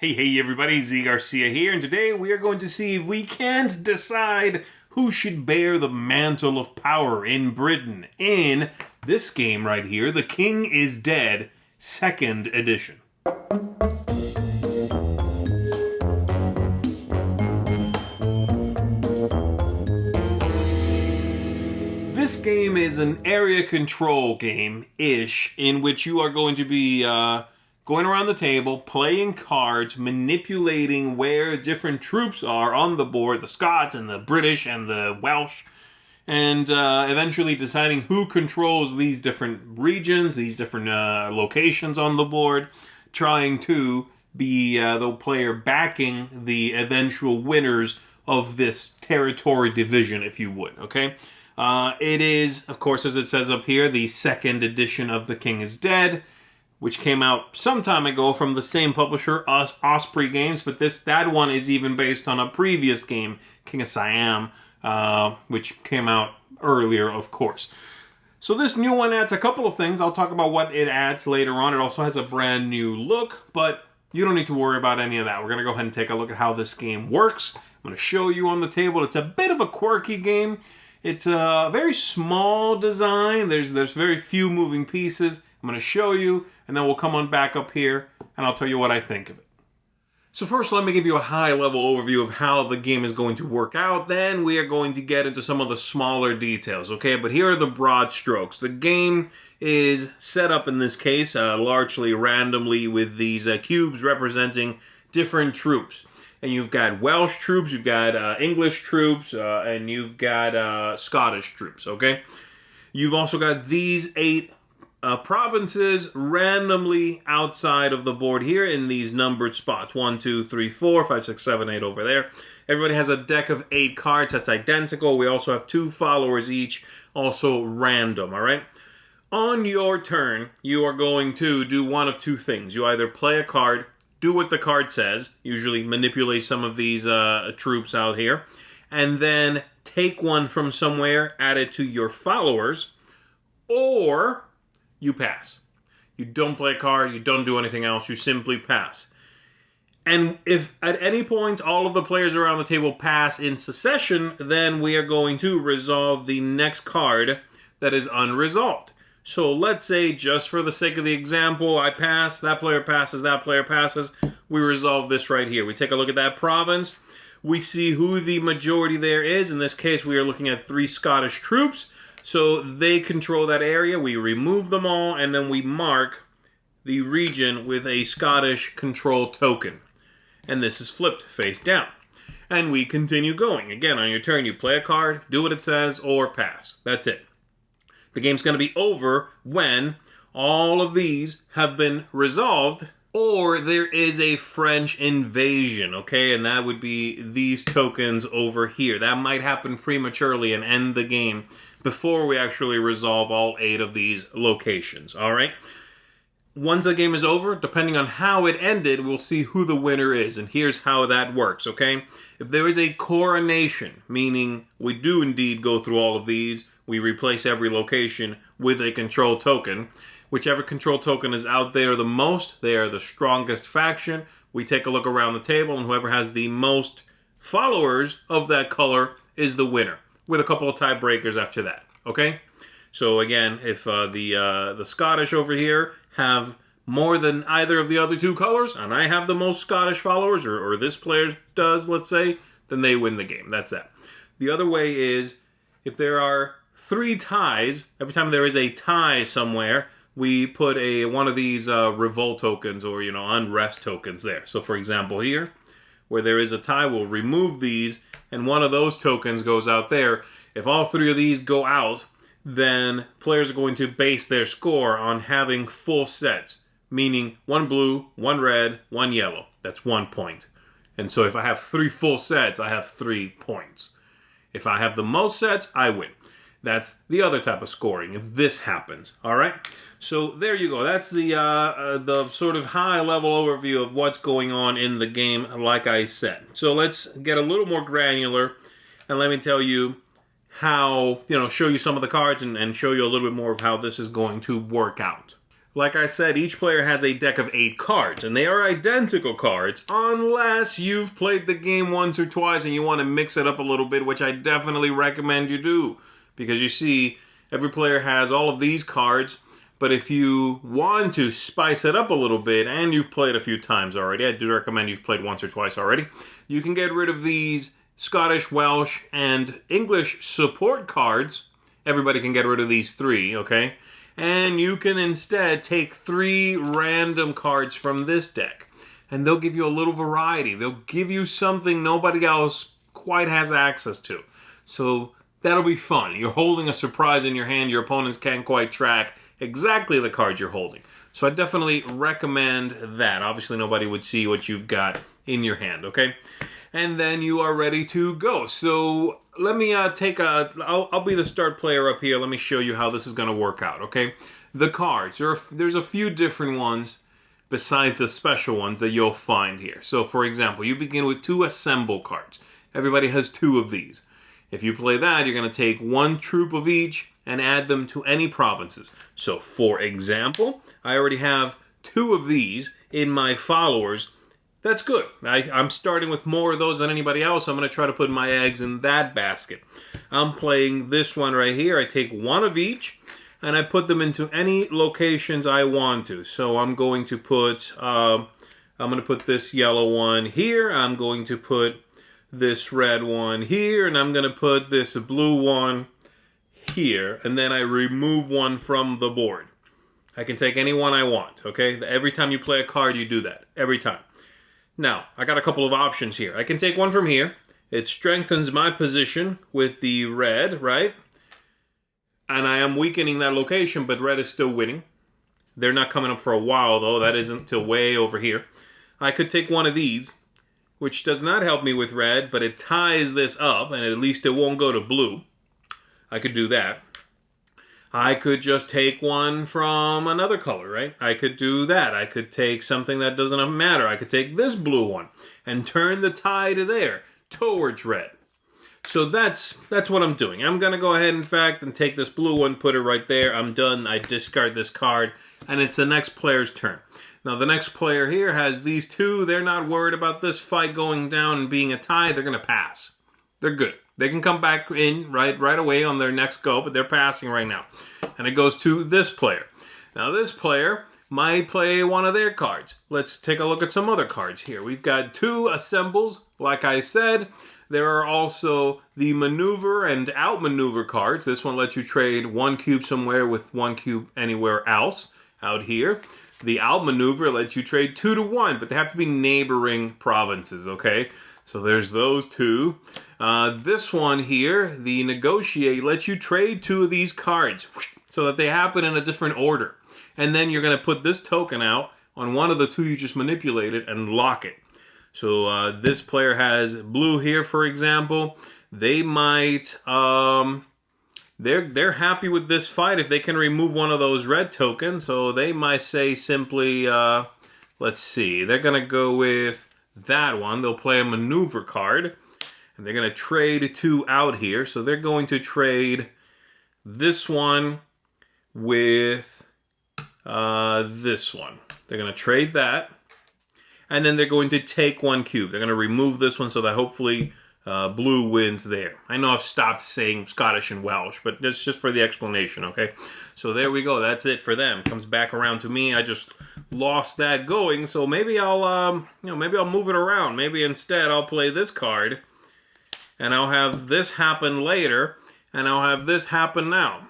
Hey everybody, Garcia here, and today we are going to see if we can't decide who should bear the mantle of power in Britain in this game right here, The King is Dead, 2nd edition. This game is an area control game-ish, in which you are going to be going around the table, playing cards, manipulating where different troops are on the board, the Scots and the British and the Welsh, and eventually deciding who controls these different regions, these different locations on the board, trying to be the player backing the eventual winners of this territory division, if you would, okay? It is, of course, as it says up here, the 2nd edition of The King is Dead, which came out some time ago from the same publisher, Osprey Games, but that one is even based on a previous game, King of Siam, which came out earlier, of course. So this new one adds a couple of things. I'll talk about what it adds later on. It also has a brand new look, but you don't need to worry about any of that. We're going to go ahead and take a look at how this game works. I'm going to show you on the table. It's a bit of a quirky game. It's a very small design. There's very few moving pieces. I'm going to show you, and then we'll come on back up here, and I'll tell you what I think of it. So first, let me give you a high-level overview of how the game is going to work out. Then we are going to get into some of the smaller details, okay? But here are the broad strokes. The game is set up, in this case, largely randomly with these cubes representing different troops. And you've got Welsh troops, you've got English troops, and you've got Scottish troops, okay? You've also got these 8 provinces randomly outside of the board here in these numbered spots. 1, 2, 3, 4, 5, 6, 7, 8 over there. Everybody has a deck of 8 cards that's identical. We also have 2 followers each, also random, all right? On your turn, you are going to do one of 2 things. You either play a card, do what the card says, usually manipulate some of these troops out here, and then take one from somewhere, add it to your followers, or you pass. You don't play a card, you don't do anything else, you simply pass. And if at any point all of the players around the table pass in succession, then we are going to resolve the next card that is unresolved. So let's say, just for the sake of the example, I pass, that player passes, we resolve this right here. We take a look at that province, we see who the majority there is. In this case, we are looking at 3 Scottish troops. So they control that area, we remove them all, and then we mark the region with a Scottish control token. And this is flipped face down. And we continue going. Again, on your turn, you play a card, do what it says, or pass. That's it. The game's going to be over when all of these have been resolved, or there is a French invasion, okay? And that would be these tokens over here. That might happen prematurely and end the game before we actually resolve all 8 of these locations, all right? Once the game is over, depending on how it ended, we'll see who the winner is, and here's how that works, okay? If there is a coronation, meaning we do indeed go through all of these, we replace every location with a control token. Whichever control token is out there the most, they are the strongest faction. We take a look around the table, and whoever has the most followers of that color is the winner, with a couple of tiebreakers after that, okay? So again, if the Scottish over here have more than either of the other 2 colors, and I have the most Scottish followers, or this player does, let's say, then they win the game. That's that. The other way is, if there are 3 ties, every time there is a tie somewhere, we put one of these revolt tokens or, unrest tokens there. So for example here, where there is a tie, we'll remove these, and one of those tokens goes out there. If all 3 of these go out, then players are going to base their score on having full sets, meaning 1 blue, 1 red, 1 yellow. That's 1 point. And so if I have 3 full sets, I have 3 points. If I have the most sets, I win. That's the other type of scoring, if this happens, all right? So there you go. That's the sort of high-level overview of what's going on in the game, like I said. So let's get a little more granular, and let me tell you how, show you some of the cards and show you a little bit more of how this is going to work out. Like I said, each player has a deck of 8 cards, and they are identical cards, unless you've played the game once or twice and you want to mix it up a little bit, which I definitely recommend you do. Because you see, every player has all of these cards, but if you want to spice it up a little bit, and you've played a few times already, I do recommend you've played once or twice already, you can get rid of these Scottish, Welsh, and English support cards. Everybody can get rid of these 3, okay? And you can instead take 3 random cards from this deck. And they'll give you a little variety. They'll give you something nobody else quite has access to. So that'll be fun. You're holding a surprise in your hand. Your opponents can't quite track exactly the cards you're holding. So I definitely recommend that. Obviously nobody would see what you've got in your hand, okay? And then you are ready to go. So let me I'll be the start player up here. Let me show you how this is going to work out, okay? The cards, there's a few different ones besides the special ones that you'll find here. So for example, you begin with 2 assemble cards. Everybody has 2 of these. If you play that, you're going to take 1 troop of each and add them to any provinces. So for example, I already have 2 of these in my followers. That's good. I'm starting with more of those than anybody else. I'm going to try to put my eggs in that basket. I'm playing this one right here. I take 1 of each, and I put them into any locations I want to. So I'm going to put this yellow one here. I'm going to put this red one here, and I'm going to put this blue one here. And then I remove one from the board. I can take any one I want, okay? Every time you play a card, you do that. Every time. Now, I got a couple of options here. I can take one from here. It strengthens my position with the red, right? And I am weakening that location, but red is still winning. They're not coming up for a while, though. That isn't till way over here. I could take one of these, which does not help me with red, but it ties this up, and at least it won't go to blue. I could do that. I could just take one from another color, right? I could do that. I could take something that doesn't matter. I could take this blue one and turn the tide there towards red. So that's what I'm doing. I'm going to go ahead, in fact, and take this blue one, put it right there. I'm done. I discard this card, and it's the next player's turn. Now, the next player here has these 2. They're not worried about this fight going down and being a tie. They're going to pass. They're good. They can come back in right away on their next go, but they're passing right now. And it goes to this player. Now, this player might play one of their cards. Let's take a look at some other cards here. We've got 2 assembles, like I said. There are also the maneuver and outmaneuver cards. This one lets you trade 1 cube somewhere with 1 cube anywhere else out here. The outmaneuver lets you trade 2 to 1, but they have to be neighboring provinces, okay? So there's those 2. This one here, the negotiate, lets you trade 2 of these cards so that they happen in a different order. And then you're going to put this token out on one of the 2 you just manipulated and lock it. So this player has blue here, for example. They might, they're happy with this fight if they can remove one of those red tokens. So they might say simply, let's see, they're going to go with that one. They'll play a maneuver card, and they're going to trade 2 out here. So they're going to trade this one with this one. They're going to trade that, and then they're going to take 1 cube. They're going to remove this one so that hopefully blue wins there. I know I've stopped saying Scottish and Welsh, but that's just for the explanation, okay? So there we go. That's it for them. Comes back around to me. I just lost that going, so maybe I'll maybe I'll move it around. Maybe instead I'll play this card, and I'll have this happen later, and I'll have this happen now.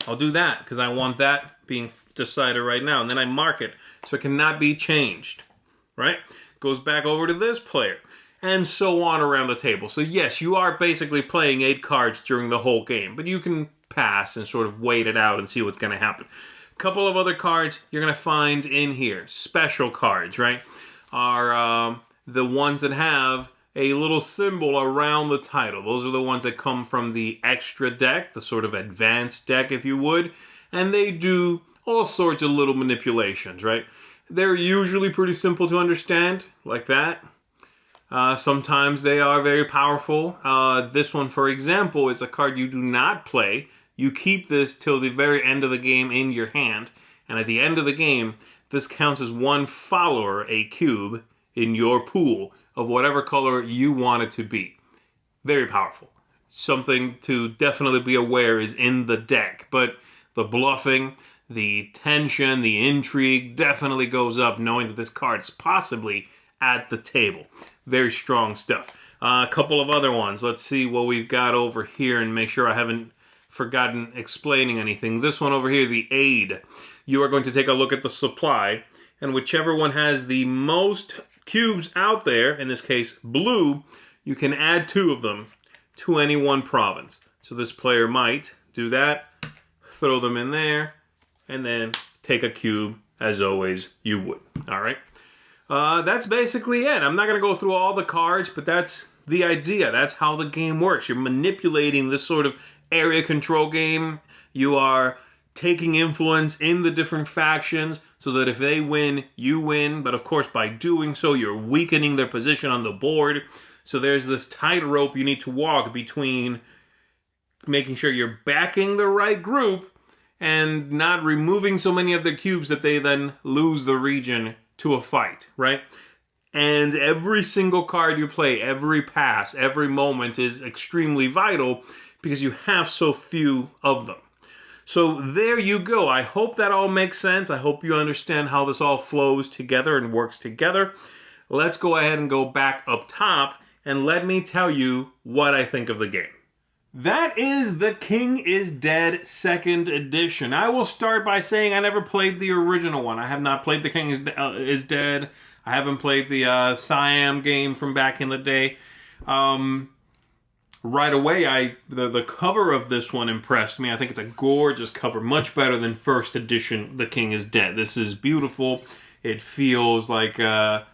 I'll do that because I want that being decided right now, and then I mark it so it cannot be changed, right? Goes back over to this player, and so on around the table. So yes, you are basically playing 8 cards during the whole game, but you can pass and sort of wait it out and see what's going to happen. A couple of other cards you're going to find in here, special cards, right, are the ones that have a little symbol around the title. Those are the ones that come from the extra deck, the sort of advanced deck, if you would, and they do all sorts of little manipulations, right? They're usually pretty simple to understand, like that. Sometimes they are very powerful. This one, for example, is a card you do not play. You keep this till the very end of the game in your hand, And at the end of the game, this counts as one follower, a cube, in your pool of whatever color you want it to be. Very powerful. Something to definitely be aware is in the deck. But the bluffing, the tension, the intrigue definitely goes up knowing that this card is possibly at the table. Very strong stuff. A couple of other ones. Let's see what we've got over here and make sure I haven't forgotten explaining anything. This one over here, the aid. You are going to take a look at the supply, and whichever one has the most cubes out there, in this case blue, you can add 2 of them to any one province. So this player might do that, throw them in there, and then take a cube, as always you would. All right? That's basically it. I'm not going to go through all the cards, but that's the idea. That's how the game works. You're manipulating this sort of area control game. You are taking influence in the different factions so that if they win, you win. But of course, by doing so, you're weakening their position on the board. So there's this tightrope you need to walk between making sure you're backing the right group and not removing so many of their cubes that they then lose the region to a fight, right? And every single card you play, every pass, every moment is extremely vital because you have so few of them. So there you go. I hope that all makes sense. I hope you understand how this all flows together and works together. Let's go ahead and go back up top and let me tell you what I think of the game. That is The King is Dead 2nd Edition. I will start by saying I never played the original one. I have not played The King is Dead. I haven't played the Siam game from back in the day. Right away, the cover of this one impressed me. I think it's a gorgeous cover, much better than 1st edition The King is Dead. This is beautiful. It feels like a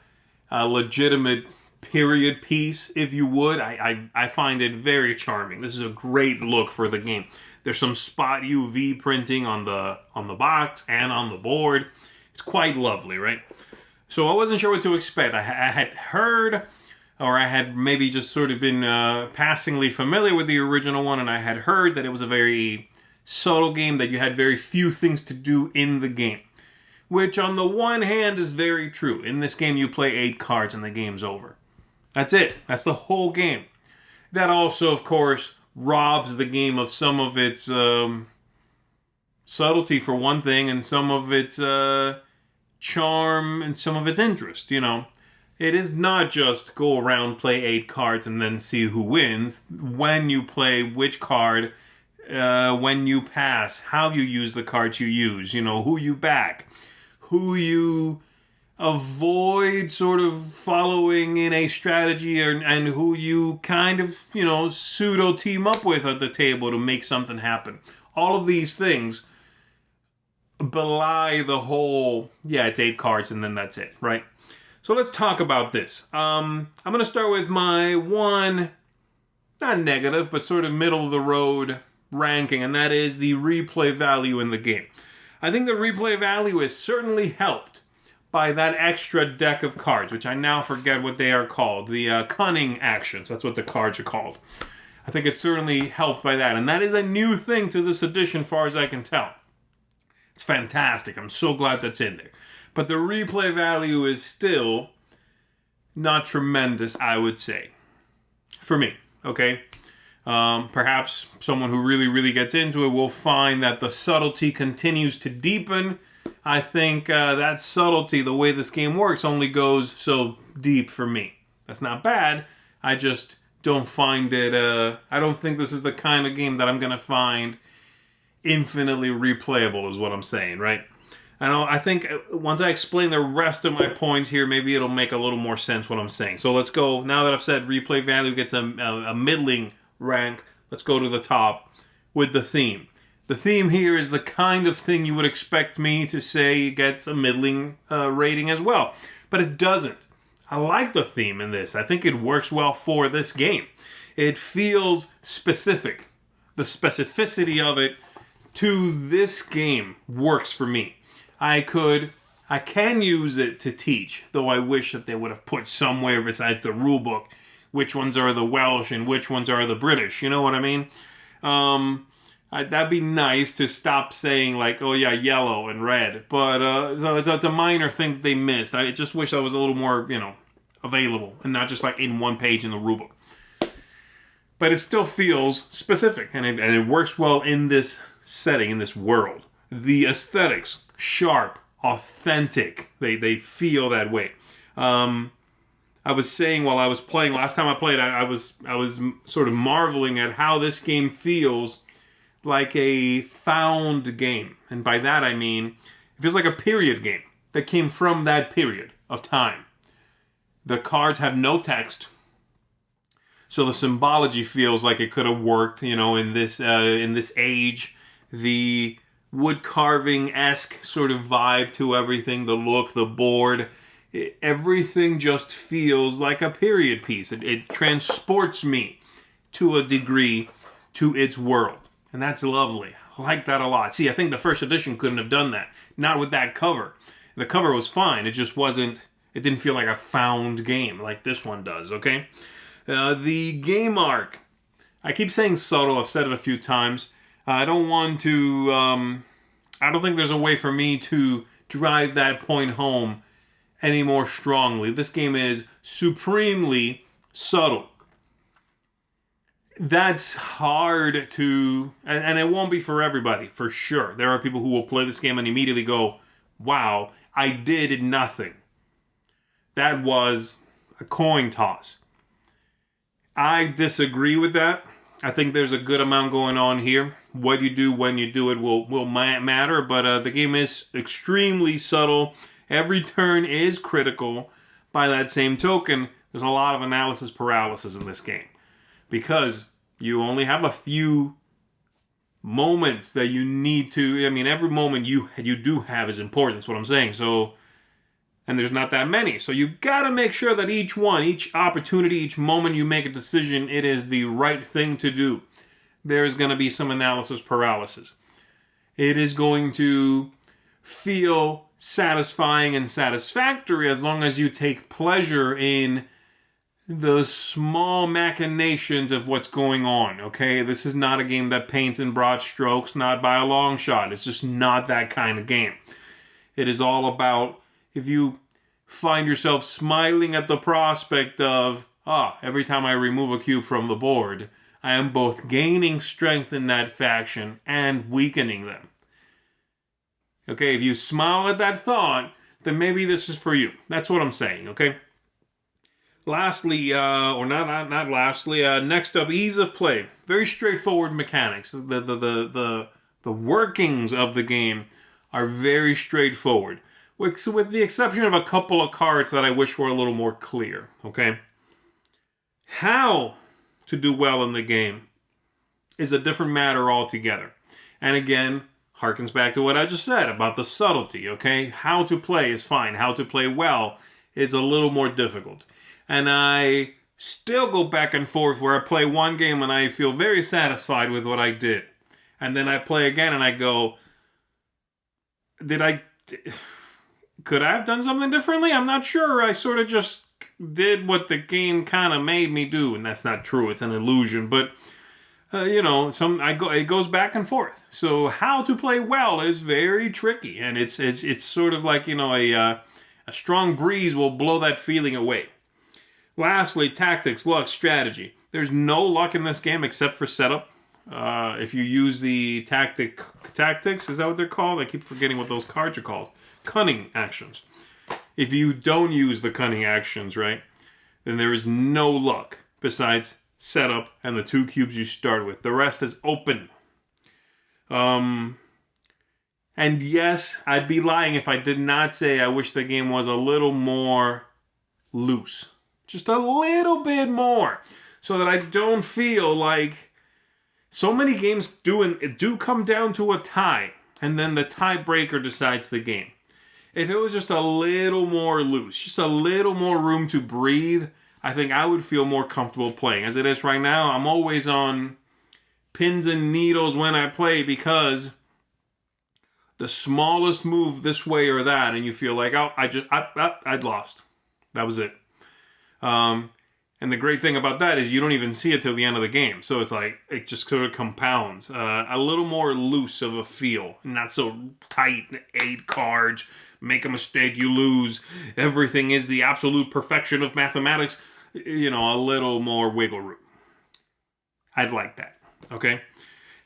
legitimate period piece, if you would. I find it very charming. This is a great look for the game. There's some spot UV printing on the box and on the board. It's quite lovely, right? So I wasn't sure what to expect. I had heard, or I had maybe just sort of been passingly familiar with the original one, and I had heard that it was a very subtle game, that you had very few things to do in the game. Which on the one hand is very true. In this game you play 8 cards and the game's over. That's it. That's the whole game. That also, of course, robs the game of some of its subtlety for one thing, and some of its charm and some of its interest, you know. It is not just go around, play 8 cards, and then see who wins. When you play, which card, when you pass, how you use the cards you use, you know, who you back, who you avoid sort of following in a strategy, and who you kind of, you know, pseudo team up with at the table to make something happen. All of these things belie the whole, yeah, it's 8 cards and then that's it, right? So let's talk about this. I'm going to start with my one, not negative, but sort of middle of the road ranking, and that is the replay value in the game. I think the replay value is certainly helped by that extra deck of cards, which I now forget what they are called. The cunning actions, that's what the cards are called. I think it's certainly helped by that, and that is a new thing to this edition, far as I can tell. It's fantastic. I'm so glad that's in there. But the replay value is still not tremendous, I would say. For me, okay? Perhaps someone who really, really gets into it will find that the subtlety continues to deepen. I think that subtlety, the way this game works, only goes so deep for me. That's not bad. I just don't find it... I don't think this is the kind of game that I'm going to find infinitely replayable, is what I'm saying, right? I think once I explain the rest of my points here, maybe it'll make a little more sense what I'm saying. So let's go, now that I've said replay value gets a middling rank, let's go to the top with the theme. The theme here is the kind of thing you would expect me to say gets a middling rating as well. But it doesn't. I like the theme in this. I think it works well for this game. It feels specific. The specificity of it to this game works for me. I can use it to teach, though I wish that they would have put somewhere besides the rule book which ones are the Welsh and which ones are the British. You know what I mean? That'd be nice to stop saying like, oh yeah, yellow and red. But so it's a minor thing that they missed. I just wish that was a little more, available and not just like in one page in the rulebook. But it still feels specific, and it works well in this setting, in this world. The aesthetics, sharp, authentic. They feel that way. I was saying while I was playing last time I played, I was sort of marveling at how this game feels like a found game. And by that I mean, it feels like a period game that came from that period of time. The cards have no text, so the symbology feels like it could have worked, in this age. The wood carving-esque sort of vibe to everything, the look, the board, everything just feels like a period piece. It transports me to a degree to its world. And that's lovely. I like that a lot. See, I think the first edition couldn't have done that. Not with that cover. The cover was fine. It just wasn't, it didn't feel like a found game like this one does, okay? The game arc. I keep saying subtle. I've said it a few times. I don't want to, I don't think there's a way for me to drive that point home any more strongly. This game is supremely subtle. That's hard to, and it won't be for everybody, for sure. There are people who will play this game and immediately go, wow, I did nothing. That was a coin toss. I disagree with that. I think there's a good amount going on here. What you do when you do it will matter, but the game is extremely subtle. Every turn is critical. By that same token, there's a lot of analysis paralysis in this game, because you only have a few moments that you need to, every moment you do have is important, that's what I'm saying. So, and there's not that many. So you gotta make sure that each opportunity, each moment you make a decision, it is the right thing to do. There's gonna be some analysis paralysis. It is going to feel satisfying and satisfactory as long as you take pleasure in the small machinations of what's going on, okay? This is not a game that paints in broad strokes, not by a long shot. It's just not that kind of game. It is all about, if you find yourself smiling at the prospect of, every time I remove a cube from the board, I am both gaining strength in that faction and weakening them. Okay, if you smile at that thought, then maybe this is for you. That's what I'm saying, okay? Lastly, or not lastly, next up, ease of play. Very straightforward mechanics. The workings of the game are very straightforward, with the exception of a couple of cards that I wish were a little more clear, okay? How to do well in the game is a different matter altogether. And again, harkens back to what I just said about the subtlety, okay? How to play is fine. How to play well is a little more difficult. And I still go back and forth where I play one game and I feel very satisfied with what I did. And then I play again and I go, could I have done something differently? I'm not sure. I sort of just did what the game kind of made me do. And that's not true. It's an illusion. But, it goes back and forth. So how to play well is very tricky. And it's sort of like, a strong breeze will blow that feeling away. Lastly, tactics, luck, strategy. There's no luck in this game except for setup. If you use the tactics, is that what they're called? I keep forgetting what those cards are called. Cunning actions. If you don't use the cunning actions, right, then there is no luck besides setup and the 2 cubes you start with. The rest is open. And yes, I'd be lying if I did not say I wish the game was a little more loose. Just a little bit more, so that I don't feel like so many games do come down to a tie, and then the tiebreaker decides the game. If it was just a little more loose, just a little more room to breathe, I think I would feel more comfortable playing. As it is right now, I'm always on pins and needles when I play, because the smallest move this way or that, and you feel like, I'd lost. That was it. And And the great thing about that is you don't even see it till the end of the game. So it's like, it just sort of compounds. A little more loose of a feel. Not so tight, 8 cards, make a mistake, you lose. Everything is the absolute perfection of mathematics. You know, a little more wiggle room. I'd like that, okay?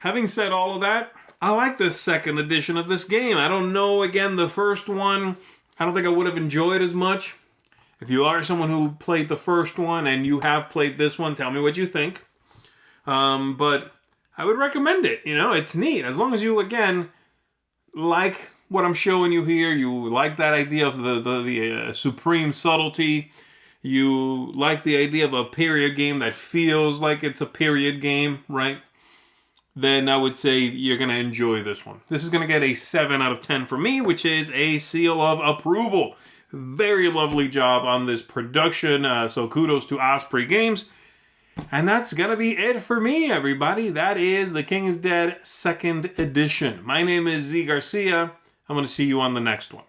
Having said all of that, I like the second edition of this game. I don't know, again, the first one, I don't think I would have enjoyed as much. If you are someone who played the first one and you have played this one, tell me what you think. But I would recommend it. You know, it's neat. As long as you, again, like what I'm showing you here, you like that idea of the supreme subtlety, you like the idea of a period game that feels like it's a period game, right? Then I would say you're going to enjoy this one. This is going to get a 7 out of 10 for me, which is a seal of approval. Very lovely job on this production, so kudos to Osprey Games. And that's going to be it for me, everybody. That is The King is Dead 2nd Edition. My name is Z Garcia. I'm going to see you on the next one.